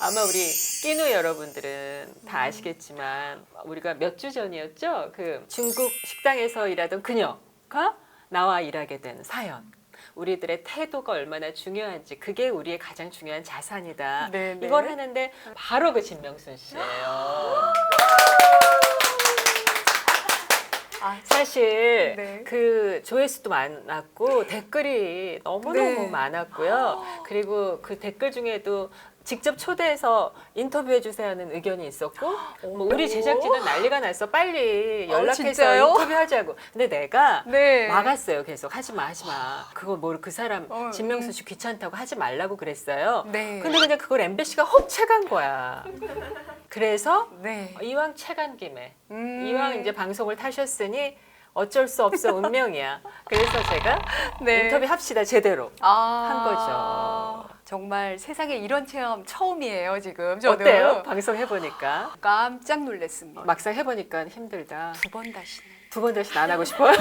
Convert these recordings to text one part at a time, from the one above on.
아마 우리 끼누 여러분들은 다 아시겠지만 우리가 몇 주 전이었죠? 그 중국 식당에서 일하던 그녀가 나와 일하게 된 사연. 우리들의 태도가 얼마나 중요한지 그게 우리의 가장 중요한 자산이다. 네네. 이걸 하는데 바로 그 진명순 씨예요. 사실 네. 그 조회수도 많았고 댓글이 너무너무 네. 많았고요. 그리고 그 댓글 중에도 직접 초대해서 인터뷰해 주세요 하는 의견이 있었고 뭐 우리 제작진은 난리가 났어. 빨리 연락해서 진짜요? 인터뷰하자고. 근데 내가 네. 막았어요. 계속 하지 마. 그거 뭐 그 사람 진명수 씨 귀찮다고 하지 말라고 그랬어요. 네. 근데 그냥 그걸 MBC가 헉 채간 거야. 그래서 네. 이왕 채간 김에 이왕 이제 방송을 타셨으니 어쩔 수 없어 운명이야. 그래서 제가 네. 인터뷰 합시다 제대로 한 거죠. 정말 세상에 이런 체험 처음이에요 지금. 저는 어때요? 방송 해보니까 깜짝 놀랐습니다. 막상 해보니까 힘들다. 두 번 다시는 두 번 다시 안 하고 싶어요?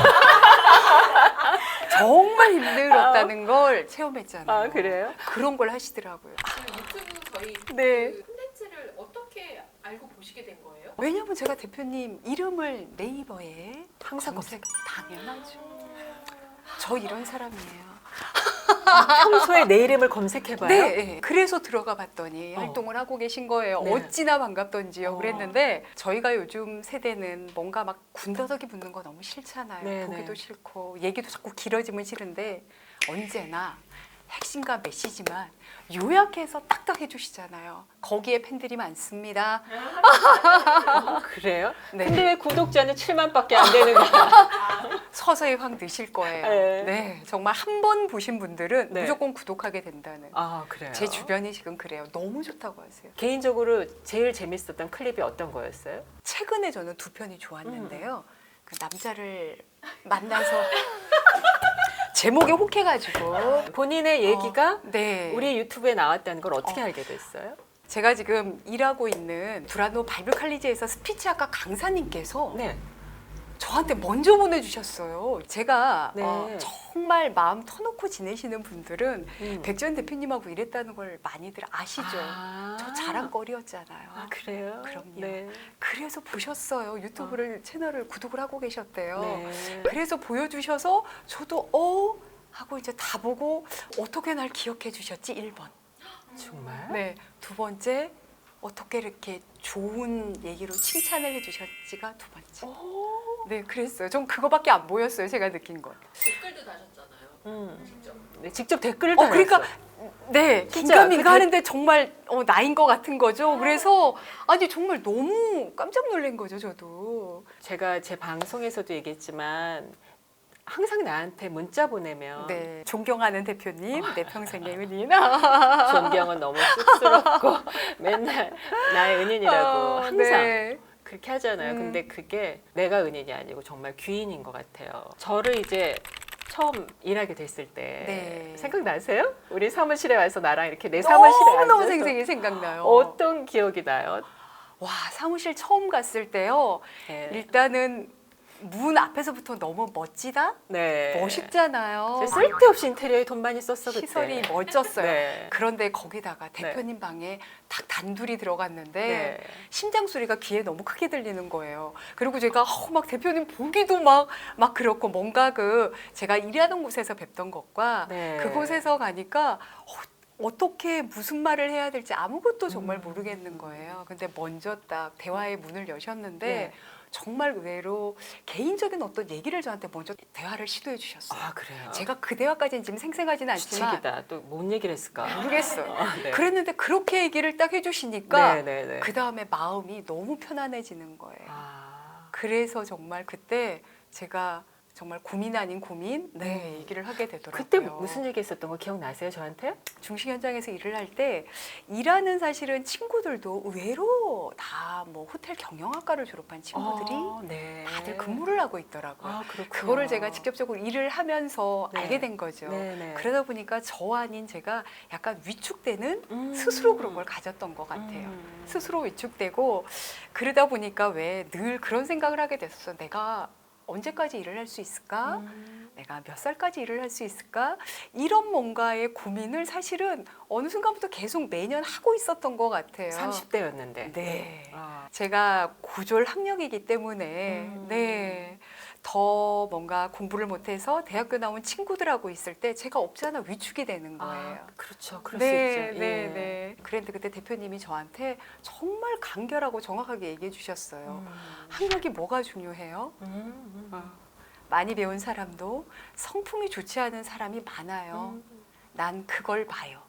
정말 힘들었다는 걸 체험했잖아요. 아 그래요? 그런 걸 하시더라고요. 유튜브 저희 네. 그 콘텐츠를 어떻게 알고 보시게 된 거예요? 왜냐면 제가 대표님 이름을 네이버에 항상 검색 당연하죠. 저 이런 사람이에요. 평소에 내 이름을 검색해봐요? 네, 그래서 들어가 봤더니 활동을 하고 계신 거예요. 네. 어찌나 반갑던지요. 그랬는데 저희가 요즘 세대는 뭔가 막 군더더기 붙는 거 너무 싫잖아요. 네, 보기도 네. 싫고 얘기도 자꾸 길어지면 싫은데 언제나 핵심과 메시지만 요약해서 딱딱 해주시잖아요. 거기에 팬들이 많습니다. 그래요? 네. 근데 왜 구독자는 7만밖에 안 되는 거야? 서서히 확 느실 거예요. 네. 네, 정말 한 번 보신 분들은 네. 무조건 구독하게 된다는. 아 그래요? 제 주변이 지금 그래요. 너무 좋다고 하세요. 개인적으로 제일 재밌었던 클립이 어떤 거였어요? 최근에 저는 두 편이 좋았는데요. 그 남자를 만나서 제목에 혹해가지고 본인의 얘기가 네. 우리 유튜브에 나왔다는 걸 어떻게 알게 됐어요? 제가 지금 일하고 있는 두란노 바이블 칼리지에서 스피치학과 강사님께서 네. 저한테 먼저 보내주셨어요. 제가 네. 정말 마음 터놓고 지내시는 분들은 음. 백지연 대표님하고 일했다는 걸 많이들 아시죠. 아. 저 자랑거리였잖아요. 아 그래요? 그럼요. 네. 그래서 보셨어요. 유튜브를 채널을 구독을 하고 계셨대요. 네. 그래서 보여주셔서 저도 하고 이제 다 보고 어떻게 날 기억해 주셨지 1번. 정말? 네, 두 번째 어떻게 이렇게 좋은 얘기로 칭찬을 해주셨지가 두 번째. 네, 그랬어요. 전 그거밖에 안 보였어요. 제가 느낀 건. 댓글도 다셨잖아요. 직접. 네, 직접 댓글을 달았어요. 그러니까 네, 진짜 긴가민가 그 하는데 정말 나인 것 같은 거죠. 그래서 아니 정말 너무 깜짝 놀란 거죠, 저도. 제가 제 방송에서도 얘기했지만 항상 나한테 문자 보내면 네, 존경하는 대표님, 내 평생의 은인. 존경은 너무 쑥스럽고 맨날 나의 은인이라고 항상 네. 그렇게 하잖아요. 근데 그게 내가 은인이 아니고 정말 귀인인 것 같아요. 저를 이제 처음 일하게 됐을 때 네. 생각나세요? 우리 사무실에 와서 나랑 이렇게 내 사무실에 너무 앉아서 생생히 생각나요. 어떤 기억이 나요? 와, 사무실 처음 갔을 때요. 네. 일단은 문 앞에서부터 너무 멋지다? 네. 멋있잖아요. 제가 쓸데없이 인테리어에 돈 많이 썼어 그때. 시설이 멋졌어요. 네. 그런데 거기다가 대표님 방에 딱 단둘이 들어갔는데 네. 심장 소리가 귀에 너무 크게 들리는 거예요. 그리고 제가 막 대표님 보기도 막 그렇고 뭔가 제가 일하던 곳에서 뵙던 것과 네. 그곳에서 가니까 어떻게 무슨 말을 해야 될지 아무것도 정말 모르겠는 거예요. 근데 먼저 딱 대화의 문을 여셨는데 네. 정말 의외로 개인적인 어떤 얘기를 저한테 먼저 대화를 시도해 주셨어요. 아 그래요? 제가 그 대화까지는 지금 생생하지는 않지만 주책이다. 또 뭔 얘기를 했을까? 모르겠어요. 네. 그랬는데 그렇게 얘기를 딱 해주시니까 네. 그 다음에 마음이 너무 편안해지는 거예요. 아. 그래서 정말 그때 제가 정말 고민 아닌 고민 얘기를 하게 되더라고요. 그때 무슨 얘기 했었던 거 기억나세요? 저한테? 중식 현장에서 일을 할 때 일하는 사실은 친구들도 의외로 다 뭐 호텔 경영학과를 졸업한 친구들이 네. 다들 근무를 하고 있더라고요. 아, 그렇군요. 그거를 제가 직접적으로 일을 하면서 네. 알게 된 거죠. 네. 그러다 보니까 저 아닌 제가 약간 위축되는 스스로 그런 걸 가졌던 것 같아요. 스스로 위축되고 그러다 보니까 왜 늘 그런 생각을 하게 됐었어요. 내가 언제까지 일을 할 수 있을까? 내가 몇 살까지 일을 할 수 있을까? 이런 뭔가의 고민을 사실은 어느 순간부터 계속 매년 하고 있었던 것 같아요. 30대였는데. 네. 아. 제가 고졸 학력이기 때문에 네. 더 뭔가 공부를 못해서 대학교 나온 친구들하고 있을 때 제가 없잖아 위축이 되는 거예요. 아, 그렇죠. 그럴 네, 수 있죠. 네, 예. 네. 그런데 그때 대표님이 저한테 정말 간결하고 정확하게 얘기해 주셨어요. 학력이 뭐가 중요해요? 많이 배운 사람도 성품이 좋지 않은 사람이 많아요. 난 그걸 봐요.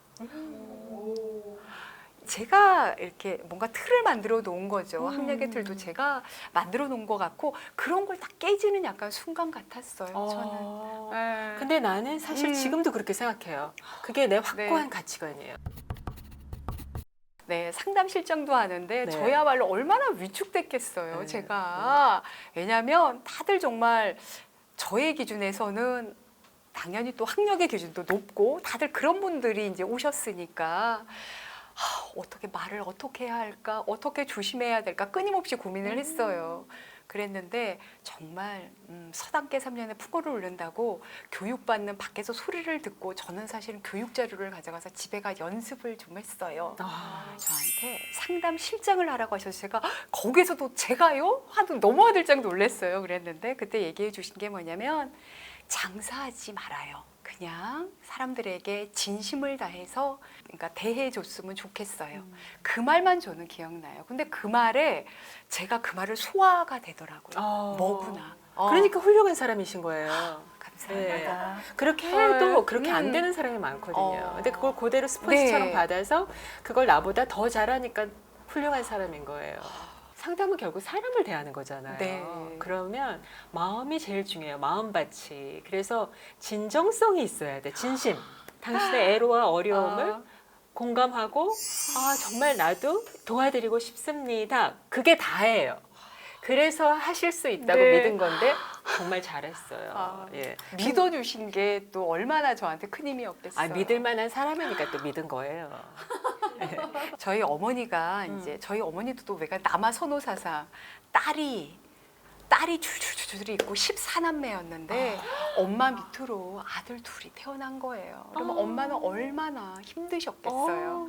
제가 이렇게 뭔가 틀을 만들어 놓은 거죠. 학력의 틀도 제가 만들어 놓은 것 같고 그런 걸 다 깨지는 약간 순간 같았어요. 저는. 네. 근데 나는 사실 지금도 그렇게 생각해요. 그게 내 확고한 네. 가치관이에요. 네, 상담 실장도 하는데 네. 저야말로 얼마나 위축됐겠어요. 네. 제가. 왜냐하면 다들 정말 저의 기준에서는 당연히 또 학력의 기준도 높고 다들 그런 분들이 이제 오셨으니까 어떻게 말을 어떻게 해야 할까, 어떻게 조심해야 될까 끊임없이 고민을 했어요. 그랬는데 정말 서당계 3년에 풍어를 오른다고 교육받는 밖에서 소리를 듣고 저는 사실은 교육 자료를 가져가서 집에 가 연습을 좀 했어요. 저한테 상담 실장을 하라고 하셔서 제가 거기서도 제가요? 하도 너무 아들짝 놀랐어요. 그랬는데 그때 얘기해 주신 게 뭐냐면 장사하지 말아요. 그냥 사람들에게 진심을 다해서 그러니까 대해줬으면 좋겠어요. 그 말만 저는 기억나요. 근데 그 말에 제가 그 말을 소화가 되더라고요. 뭐구나. 그러니까 훌륭한 사람이신 거예요. 감사합니다. 그렇게 해도 네. 그렇게 안 되는 사람이 많거든요. 근데 그걸 그대로 스펀지처럼 네. 받아서 그걸 나보다 더 잘하니까 훌륭한 사람인 거예요. 상담은 결국 사람을 대하는 거잖아요. 네. 그러면 마음이 제일 중요해요. 마음밭이. 그래서 진정성이 있어야 돼. 진심. 당신의 애로와 어려움을 공감하고 정말 나도 도와드리고 싶습니다. 그게 다예요. 그래서 하실 수 있다고 네. 믿은 건데 정말 잘했어요. 예. 믿어주신 게 또 얼마나 저한테 큰 힘이었겠어요. 믿을 만한 사람이니까 또 믿은 거예요. 저희 어머니가 이제 저희 어머니도 또 왜가 남아 선호사상 딸이 줄줄줄 있고 14남매였는데 엄마 밑으로 아들 둘이 태어난 거예요. 그러면 엄마는 얼마나 힘드셨겠어요.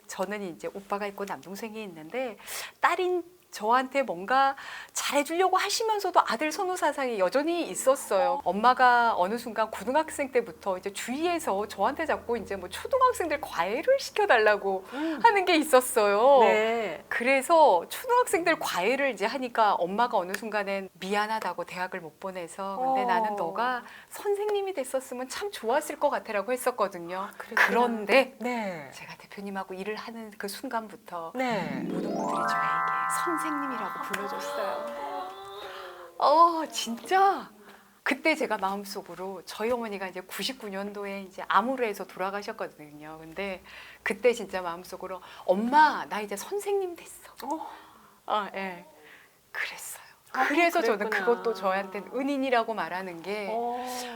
저는 이제 오빠가 있고 남동생이 있는데 딸인 저한테 뭔가 잘해주려고 하시면서도 아들 선호 사상이 여전히 있었어요. 엄마가 어느 순간 고등학생 때부터 이제 주위에서 저한테 자꾸 이제 뭐 초등학생들 과외를 시켜달라고 하는 게 있었어요. 네. 그래서 초등학생들 과외를 이제 하니까 엄마가 어느 순간엔 미안하다고 대학을 못 보내서 근데 나는 너가 선생님이 됐었으면 참 좋았을 것 같아라고 했었거든요. 그런데 네. 제가 대표님하고 일을 하는 그 순간부터 네. 모든 분들이 저에게 선생님이라고 불러줬어요. 진짜 그때 제가 마음속으로 저희 어머니가 이제 99년도에 이제 암으로 해서 돌아가셨거든요. 근데 그때 진짜 마음속으로 엄마 나 이제 선생님 됐어. 예. 그랬어요. 그래서 저는 그랬구나. 그것도 저한테는 은인이라고 말하는 게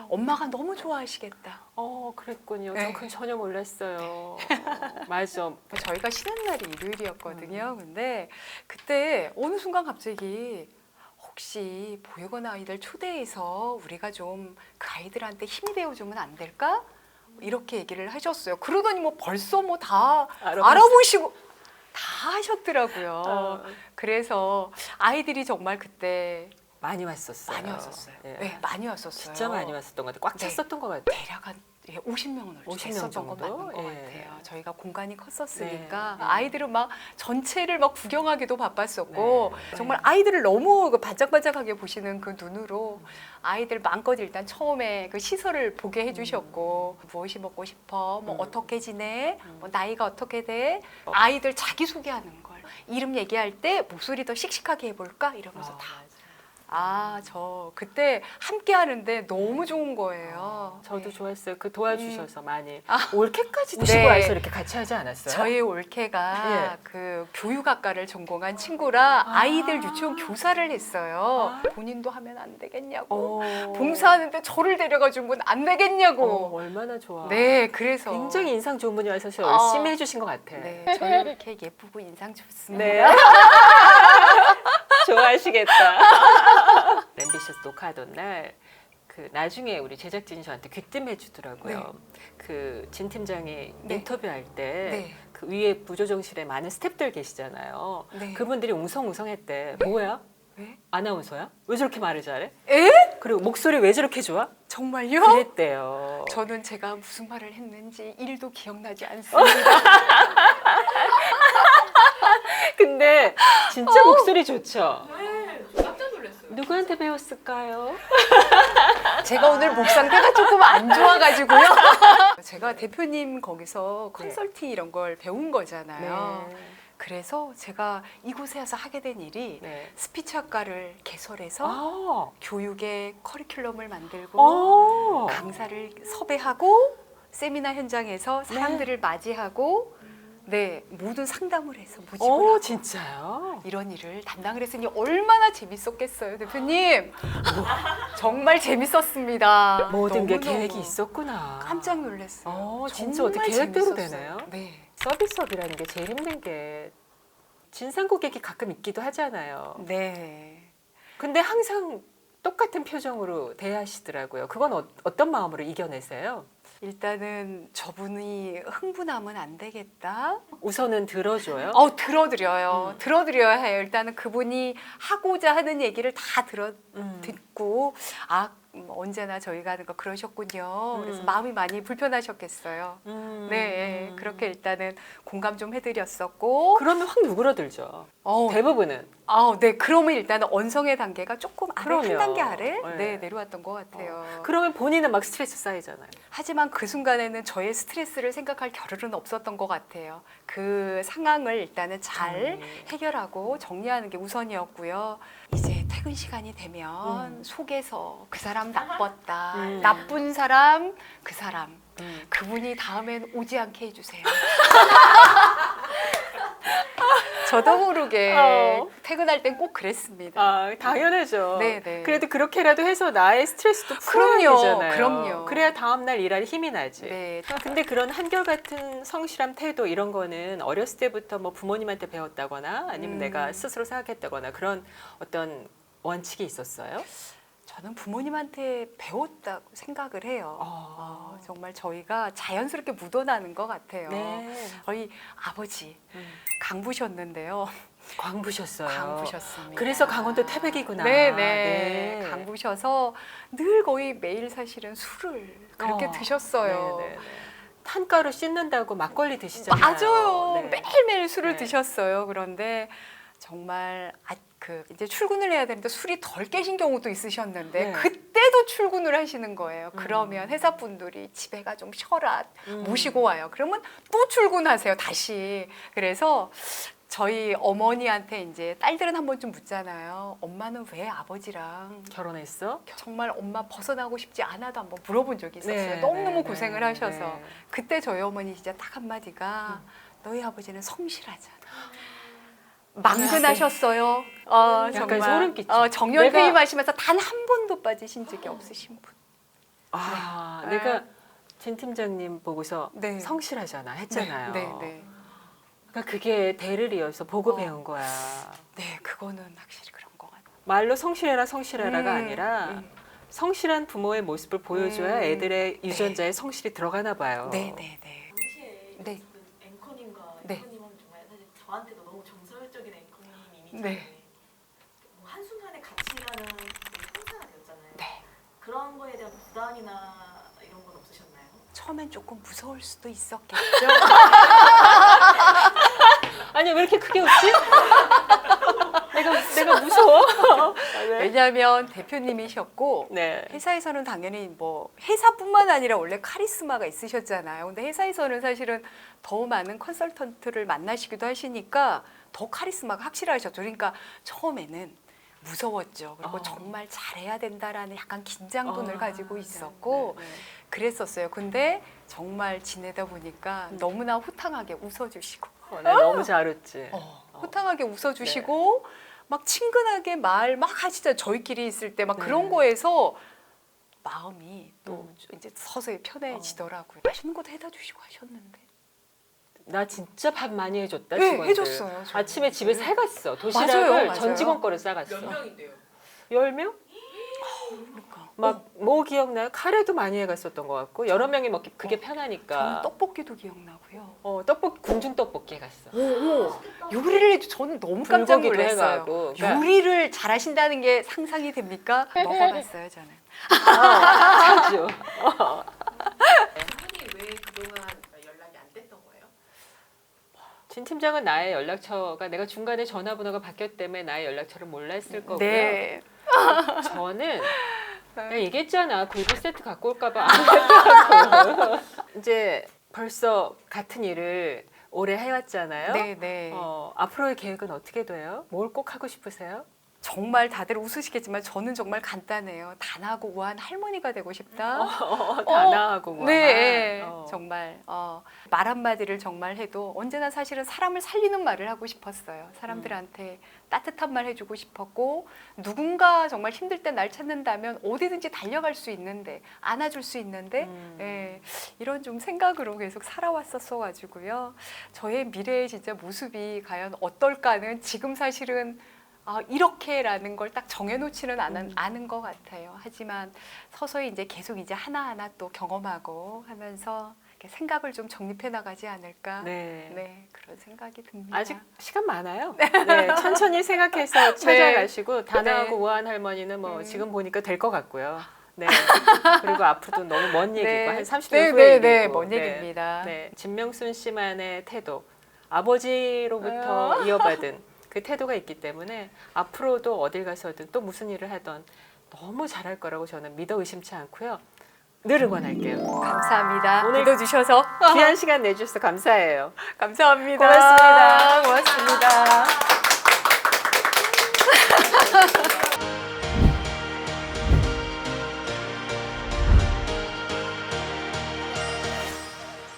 엄마가 너무 좋아하시겠다. 그랬군요. 네. 전 그건 전혀 몰랐어요. 맞아. 저희가 쉬는 날이 일요일이었거든요. 근데 그때 어느 순간 갑자기 혹시 보육원 아이들 초대해서 우리가 좀 그 아이들한테 힘이 되어주면 안 될까? 이렇게 얘기를 하셨어요. 그러더니 뭐 벌써 뭐 다 알아보시고 다 하셨더라고요. 그래서 아이들이 정말 그때 많이 왔었어요. 많이 왔었어요. 예. 네, 많이 왔었어요. 진짜 많이 왔었던 것 같아요. 꽉 네. 찼었던 것 같아요. 대략 한 50명은 얼추 50명 됐었던 것 정도? 맞는 것 예. 같아요. 저희가 공간이 컸었으니까 네. 아이들은 막 전체를 막 구경하기도 바빴었고 네. 정말 아이들을 너무 그 반짝반짝하게 보시는 그 눈으로 아이들 마음껏 일단 처음에 그 시설을 보게 해주셨고 무엇이 먹고 싶어, 뭐 어떻게 지내, 뭐 나이가 어떻게 돼, 아이들 자기 소개하는 걸 이름 얘기할 때 목소리 더 씩씩하게 해볼까 이러면서 다. 저 그때 함께 하는데 너무 좋은 거예요. 저도 네. 좋았어요. 그 도와주셔서 많이. 올케까지 드시고 네. 와서 이렇게 같이 하지 않았어요? 저희 올케가 예. 그 교육학과를 전공한 친구라 아이들 유치원 교사를 했어요. 본인도 하면 안 되겠냐고. 봉사하는데 저를 데려가준 건 안 되겠냐고. 얼마나 좋아. 네, 그래서 굉장히 인상 좋은 분이 와서 열심히 해주신 것 같아. 네, 저희 올케 예쁘고 인상 좋습니다. 네. 좋아하시겠다. 냄새 MBC에서 녹화하던 날 그 나중에 우리 제작진이 저한테 귀띔해 주더라고요. 네. 그 진 팀장이 네. 인터뷰할 때 네. 그 위에 부조정실에 많은 스태프들 계시잖아요. 네. 그분들이 웅성웅성했대. 뭐야? 왜? 아나운서야? 왜 저렇게 말을 잘해? 에? 그리고 목소리 왜 저렇게 좋아? 정말요? 그랬대요. 저는 제가 무슨 말을 했는지 1도 기억나지 않습니다. 근데 진짜 목소리 좋죠? 네, 저 깜짝 놀랐어요. 누구한테 배웠을까요? 제가 오늘 목 상태가 조금 안 좋아가지고요. 제가 대표님 거기서 컨설팅 이런 걸 배운 거잖아요. 네. 그래서 제가 이곳에 와서 하게 된 일이 네. 스피치학과를 개설해서 아. 교육의 커리큘럼을 만들고 어. 강사를 섭외하고 세미나 현장에서 사람들을 맞이하고 네 모든 상담을 해서 모집을 하고 진짜요? 이런 일을 담당을 했으니 얼마나 재밌었겠어요, 대표님. 정말 재밌었습니다. 모든 게 너무너무 계획이 있었구나. 깜짝 놀랐어요. 진짜 정말 어떻게 계획대로 재밌었어요. 되네요. 네. 서비스업이라는 게 제일 힘든 게 진상 고객이 가끔 있기도 하잖아요. 네. 근데 항상 똑같은 표정으로 대하시더라고요. 그건 어떤 마음으로 이겨내세요? 일단은 저분이 흥분하면 안 되겠다. 우선은 들어줘요. 들어드려요. 들어드려야 해요. 일단은 그분이 하고자 하는 얘기를 다 듣고 언제나 저희가 하는 거 그러셨군요. 그래서 마음이 많이 불편하셨겠어요. 네, 그렇게 일단은 공감 좀 해드렸었고. 그러면 확 누그러들죠. 대부분은. 네, 그러면 일단은 언성의 단계가 조금 아래, 한 그럼요. 단계 아래 네. 내려왔던 것 같아요. 그러면 본인은 막 스트레스 쌓이잖아요. 하지만 그 순간에는 저의 스트레스를 생각할 겨를은 없었던 것 같아요. 그 상황을 일단은 잘 해결하고 정리하는 게 우선이었고요. 이제 퇴근 시간이 되면 속에서 그 사람 나빴다. 나쁜 사람, 그 사람. 그분이 다음엔 오지 않게 해주세요. 저도 모르게 퇴근할 땐 꼭 그랬습니다. 당연하죠. 네네. 그래도 그렇게라도 해서 나의 스트레스도 풀어야 그럼요. 되잖아요. 그럼요. 그래야 다음날 일할 힘이 나지. 네. 근데 그런 한결같은 성실함 태도 이런 거는 어렸을 때부터 뭐 부모님한테 배웠다거나 아니면 내가 스스로 생각했다거나 그런 어떤 원칙이 있었어요? 저는 부모님한테 배웠다고 생각을 해요. 정말 저희가 자연스럽게 묻어나는 것 같아요. 네. 저희 아버지 강부셨는데요. 광부셨어요. 강부셨습니다. 그래서 강원도 태백이구나. 네네. 네. 강부셔서 늘 거의 매일 사실은 술을 그렇게 드셨어요. 네네네. 탄가루 씻는다고 막걸리 드시잖아요. 맞아요. 네. 매일매일 술을 네. 드셨어요. 그런데 정말 이제 출근을 해야 되는데 술이 덜 깨신 경우도 있으셨는데 네. 그때도 출근을 하시는 거예요. 그러면 회사 분들이 집에 가 좀 쉬어라 모시고 와요. 그러면 또 출근하세요. 다시. 그래서 저희 어머니한테 이제 딸들은 한 번쯤 묻잖아요. 엄마는 왜 아버지랑 결혼했어? 정말 엄마 벗어나고 싶지 않아도 한번 물어본 적이 있었어요. 네, 너무너무 네, 고생을 네, 하셔서. 네. 그때 저희 어머니 진짜 딱 한마디가 너희 아버지는 성실하잖아. 망근하셨어요. 약간 소름 끼쳐. 정년 내가- 퇴임하시면서 단 한 번도 빠지신 적이 없으신 분. 네. 내가 진 팀장님 보고서 네. 성실하잖아 했잖아요. 네. 그러니까 그게 대를 이어서 보고 배운 거야. 네, 그거는 확실히 그런 것 같아요. 말로 성실해라가 아니라 네. 성실한 부모의 모습을 보여줘야 애들의 유전자에 성실이 들어가나 봐요. 네. 당시에 네. 그 앵커님과 네. 앵커님은 정말 사실 저한테도 너무 정서적인 앵커님 이미지 네. 때문에 뭐 한순간에 같이 가는 그 형사가 되었잖아요. 네. 그런 거에 대한 부담이나 이런 건 없으셨나요? 처음엔 조금 무서울 수도 있었겠죠. 아니 왜 이렇게 크게 웃지? 내가 무서워. 왜냐하면 대표님이셨고 네. 회사에서는 당연히 뭐 회사뿐만 아니라 원래 카리스마가 있으셨잖아요. 근데 회사에서는 사실은 더 많은 컨설턴트를 만나시기도 하시니까 더 카리스마가 확실하셨죠. 그러니까 처음에는 무서웠죠. 그리고 정말 잘해야 된다라는 약간 긴장감을 가지고 있었고 네. 그랬었어요. 근데 정말 지내다 보니까 너무나 호탕하게 웃어주시고 너무 잘 웃지. 호탕하게 웃어주시고 막 친근하게 말 막 하시죠. 저희끼리 있을 때 막 그런 거에서 마음이 또 이제 서서히 편해지더라고요. 맛있는 것도 해다 주시고 하셨는데. 나 진짜 밥 많이 해줬다. 네, 직원들. 해줬어요. 저는. 아침에 집에 싸갔어. 도시락을 맞아요. 전 직원 거를 싸갔어. 몇 명인데요? 10명? 그러니까. 막 뭐 기억나요? 카레도 많이 해갔었던 것 같고 여러 명이 먹기 그게 저는 편하니까. 떡볶이도 기억나고요. 떡볶이 궁중 떡볶이 해갔어. 오, 요리를 해도 저는 너무 깜짝 불고기도 놀랐어요. 해가고. 그러니까 요리를 잘하신다는 게 상상이 됩니까? 먹어봤어요 저는. 자주. 그분이 왜 그동안 연락이 안 됐던 거예요? 진 팀장은 나의 연락처가 내가 중간에 전화번호가 바뀌었기 때문에 나의 연락처를 몰랐을 거고요. 네. 저는 내가 얘기했잖아. 굴비 세트 갖고 올까봐 안 했다고. 이제 벌써 같은 일을 오래 해왔잖아요. 네, 네. 앞으로의 계획은 어떻게 돼요? 뭘 꼭 하고 싶으세요? 정말 다들 웃으시겠지만 저는 정말 간단해요. 단하고 우아한 할머니가 되고 싶다. 단아하고 뭐. 네, 정말 말 한마디를 정말 해도 언제나 사실은 사람을 살리는 말을 하고 싶었어요. 사람들한테 따뜻한 말 해주고 싶었고 누군가 정말 힘들 때 날 찾는다면 어디든지 달려갈 수 있는데 안아줄 수 있는데 예, 이런 좀 생각으로 계속 살아왔었어가지고요. 저의 미래의 진짜 모습이 과연 어떨까는 지금 사실은 이렇게라는 걸 딱 정해놓지는 않은 것 같아요. 하지만 서서히 이제 계속 이제 하나하나 또 경험하고 하면서 이렇게 생각을 좀 정립해 나가지 않을까. 네. 네, 그런 생각이 듭니다. 아직 시간 많아요. 네, 천천히 생각해서 찾아가시고 단아하고 네. 우아한 할머니는 뭐 지금 보니까 될 것 같고요. 네. 그리고 앞으로도 너무 먼 얘기고 네. 한 30년 네, 후의 네, 얘기고. 네, 먼 얘기입니다. 네. 진명순 씨만의 태도, 아버지로부터 이어받은 그 태도가 있기 때문에 앞으로도 어딜 가서든 또 무슨 일을 하던 너무 잘할 거라고 저는 믿어 의심치 않고요. 늘 응원할게요. 감사합니다. 오늘 믿어주셔서 귀한 시간 내주셔서 감사해요. 감사합니다. 고맙습니다. 고맙습니다.